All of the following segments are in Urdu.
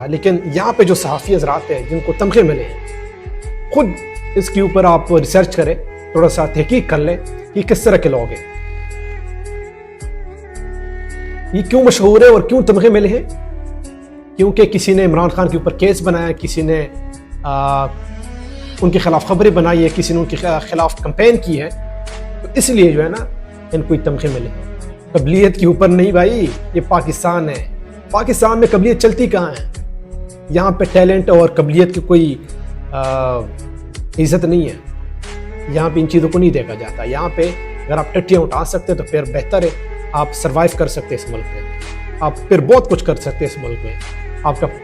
لیکن یہاں پہ جو صحافی حضرات ہیں جن کو تمغے ملے ہیں، خود اس کے اوپر آپ ریسرچ کریں، تھوڑا سا تحقیق کر لیں کہ کس طرح کے لوگ ہیں، یہ کیوں مشہور ہے اور کیوں تمغے ملے ہیں۔ کیونکہ کسی نے عمران خان کے اوپر کیس بنایا، کسی نے ان کے خلاف خبریں بنائی ہے، کسی نے ان کے خلاف کمپین کی ہے، تو اس لیے جو ہے نا ان کو تمغے ملے ہیں۔ قبلیت کے اوپر نہیں بھائی، یہ پاکستان ہے، پاکستان میں قبلیت چلتی کہاں ہے؟ یہاں پہ ٹیلنٹ اور قبلیت کی کوئی عزت نہیں ہے، یہاں پہ ان چیزوں کو نہیں دیکھا جاتا۔ یہاں پہ اگر آپ ٹٹیاں اٹھا سکتے تو پھر بہتر ہے، آپ سروائیو کر سکتے اس ملک میں، آپ پھر بہت کچھ کر سکتے اس ملک میں،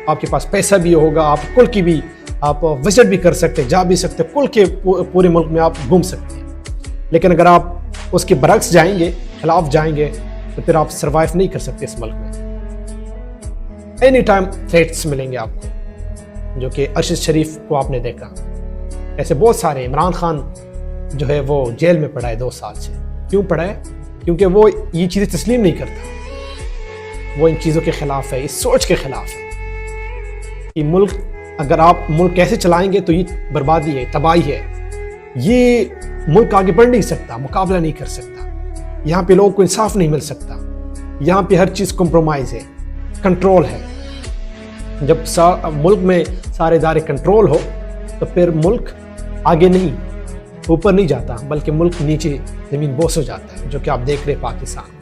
آپ کے پاس پیسہ بھی ہوگا، آپ کل کی بھی آپ وزٹ بھی کر سکتے، جا بھی سکتے، کل کے پورے ملک میں آپ گھوم سکتے ہیں۔ لیکن اگر آپ اس کے برعکس جائیں گے، خلاف جائیں گے، تو پھر آپ سروائیو نہیں کر سکتے اس ملک میں۔ اینی ٹائم تھریٹس ملیں گے آپ کو، جو کہ ارشد شریف کو آپ نے دیکھا، ایسے بہت سارے۔ عمران خان جو ہے وہ جیل میں پڑا ہے 2 سال سے۔ کیوں پڑا ہے؟ کیونکہ وہ یہ چیزیں تسلیم نہیں کرتا، وہ ان چیزوں کے خلاف ہے، اس سوچ کے خلاف ہے کہ ملک، اگر آپ ملک کیسے چلائیں گے تو یہ بربادی ہے، تباہی ہے، یہ ملک آگے بڑھ نہیں سکتا، مقابلہ نہیں کر سکتا، یہاں پہ لوگوں کو انصاف نہیں مل سکتا، یہاں پہ ہر چیز کمپرومائز ہے، کنٹرول ہے۔ جب ملک میں سارے ادارے کنٹرول ہو تو پھر ملک آگے نہیں، اوپر نہیں جاتا، بلکہ ملک نیچے زمین بوس ہو جاتا ہے، جو کہ آپ دیکھ رہے پاکستان۔